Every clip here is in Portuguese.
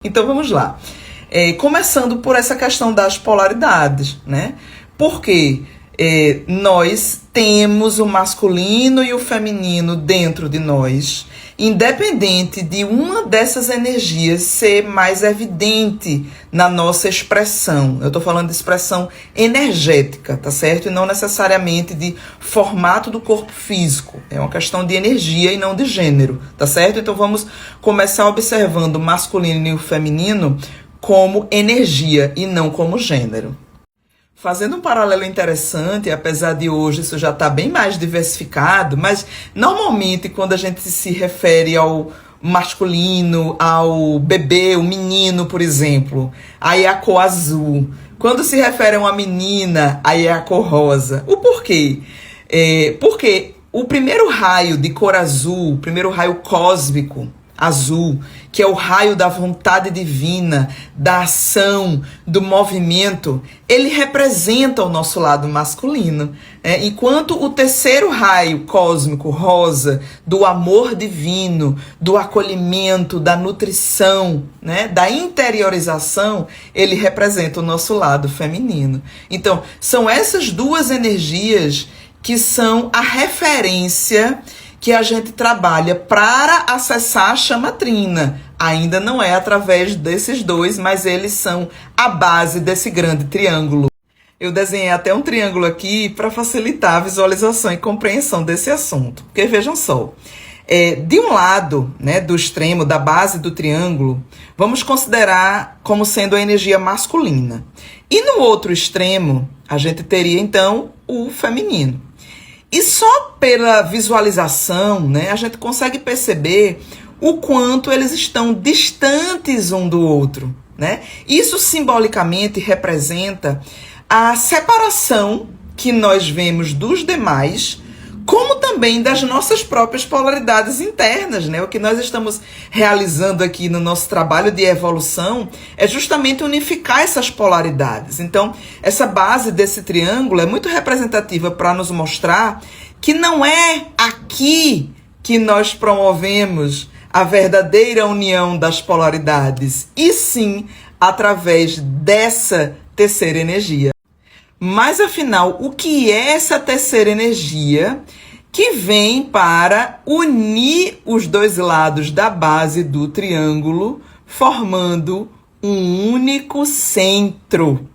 Então vamos lá. Começando por essa questão das polaridades, né? Porque nós temos o masculino e o feminino dentro de nós, independente de uma dessas energias ser mais evidente na nossa expressão. Eu estou falando de expressão energética, tá certo? E não necessariamente de formato do corpo físico. É uma questão de energia e não de gênero, tá certo? Então vamos começar observando o masculino e o feminino como energia e não como gênero. Fazendo um paralelo interessante, apesar de hoje isso já está bem mais diversificado, mas normalmente quando a gente se refere ao masculino, ao bebê, o menino, por exemplo, aí é a cor azul. Quando se refere a uma menina, aí é a cor rosa. O porquê? Porque o primeiro raio de cor azul, o primeiro raio cósmico, azul, que é o raio da vontade divina, da ação, do movimento, ele representa o nosso lado masculino. Enquanto o terceiro raio cósmico, rosa, do amor divino, do acolhimento, da nutrição, né, da interiorização, ele representa o nosso lado feminino. Então, são essas duas energias que são a referência que a gente trabalha para acessar a chama trina. Ainda não é através desses dois, mas eles são a base desse grande triângulo. Eu desenhei até um triângulo aqui para facilitar a visualização e compreensão desse assunto. Porque vejam só, de um lado, né, do extremo, da base do triângulo, vamos considerar como sendo a energia masculina. E no outro extremo, a gente teria então o feminino. E só pela visualização, né, a gente consegue perceber o quanto eles estão distantes um do outro, né? Isso simbolicamente representa a separação que nós vemos dos demais, como também das nossas próprias polaridades internas, né? O que nós estamos realizando aqui no nosso trabalho de evolução é justamente unificar essas polaridades. Então, essa base desse triângulo é muito representativa para nos mostrar que não é aqui que nós promovemos a verdadeira união das polaridades, e sim através dessa terceira energia. Mas, afinal, o que é essa terceira energia que vem para unir os dois lados da base do triângulo, formando um único centro?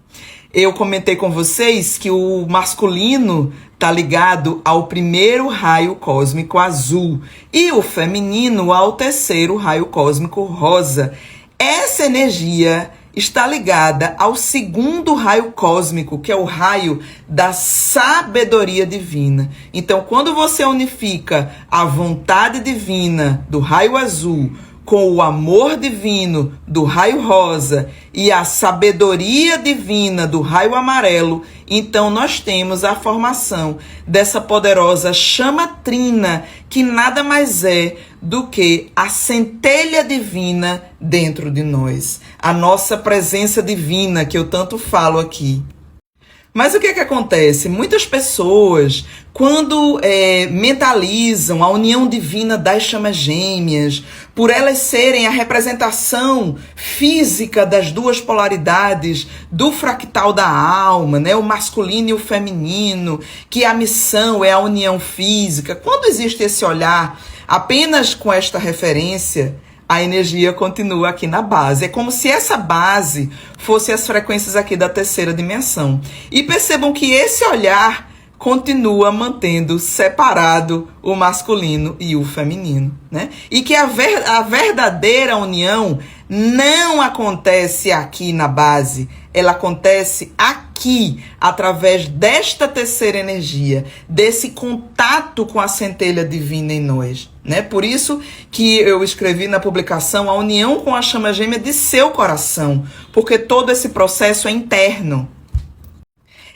Eu comentei com vocês que o masculino está ligado ao primeiro raio cósmico azul e o feminino ao terceiro raio cósmico rosa. Essa energia está ligada ao segundo raio cósmico, que é o raio da sabedoria divina. Então, quando você unifica a vontade divina do raio azul com o amor divino do raio rosa e a sabedoria divina do raio amarelo, então nós temos a formação dessa poderosa chama trina, que nada mais é do que a centelha divina dentro de nós, a nossa presença divina que eu tanto falo aqui. Mas o que é que acontece? Muitas pessoas, quando mentalizam a união divina das chamas gêmeas, por elas serem a representação física das duas polaridades do fractal da alma, né? O masculino e o feminino, que a missão é a união física. Quando existe esse olhar apenas com esta referência, a energia continua aqui na base. É como se essa base fosse as frequências aqui da terceira dimensão. E percebam que esse olhar continua mantendo separado o masculino e o feminino, né? E que a verdadeira união não acontece aqui na base, ela acontece aqui, através desta terceira energia, desse contato com a centelha divina em nós, né? Por isso que eu escrevi na publicação a união com a chama gêmea de seu coração, porque todo esse processo é interno.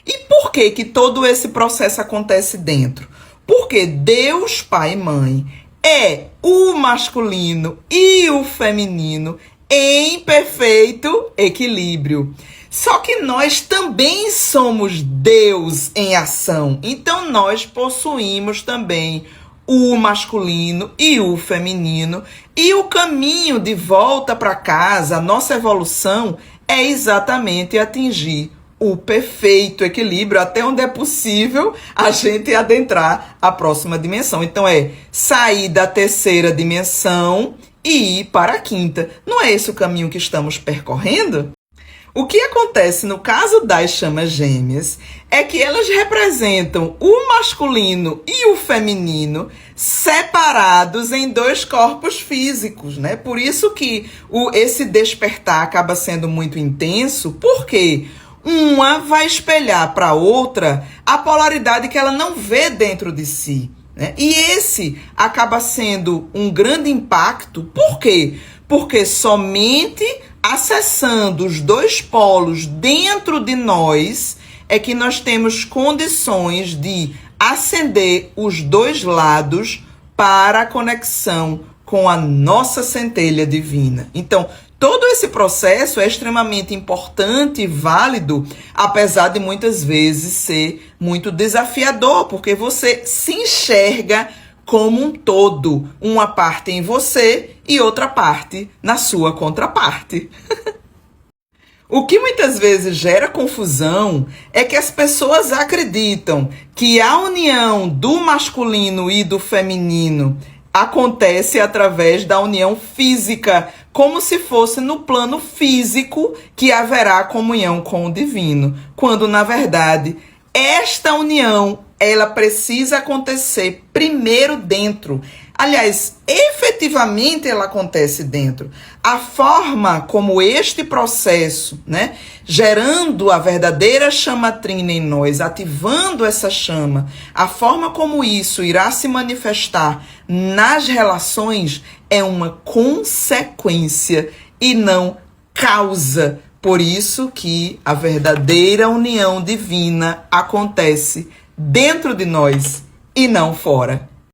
E por que que todo esse processo acontece dentro? Porque Deus, Pai e Mãe, é o masculino e o feminino em perfeito equilíbrio. Só que nós também somos Deus em ação. Então nós possuímos também o masculino e o feminino E o caminho de volta para casa, a nossa evolução, é exatamente atingir o perfeito equilíbrio, até onde é possível a gente adentrar a próxima dimensão. Então é sair da terceira dimensão e ir para a quinta. Não é esse o caminho que estamos percorrendo? O que acontece no caso das chamas gêmeas é que elas representam o masculino e o feminino separados em dois corpos físicos, né? Por isso que esse despertar acaba sendo muito intenso, porque uma vai espelhar para a outra a polaridade que ela não vê dentro de si, né? E esse acaba sendo um grande impacto. Por quê? Porque somente acessando os dois polos dentro de nós é que nós temos condições de acender os dois lados para a conexão com a nossa centelha divina. Então, todo esse processo é extremamente importante e válido, apesar de muitas vezes ser muito desafiador, porque você se enxerga como um todo, uma parte em você e outra parte na sua contraparte. O que muitas vezes gera confusão é que as pessoas acreditam que a união do masculino e do feminino acontece através da união física, como se fosse no plano físico que haverá comunhão com o divino, quando na verdade esta união ela precisa acontecer primeiro dentro. Aliás, efetivamente ela acontece dentro. A forma como este processo, né, gerando a verdadeira chama trina em nós, ativando essa chama, a forma como isso irá se manifestar nas relações é uma consequência e não causa. Por isso que a verdadeira união divina acontece dentro de nós e não fora.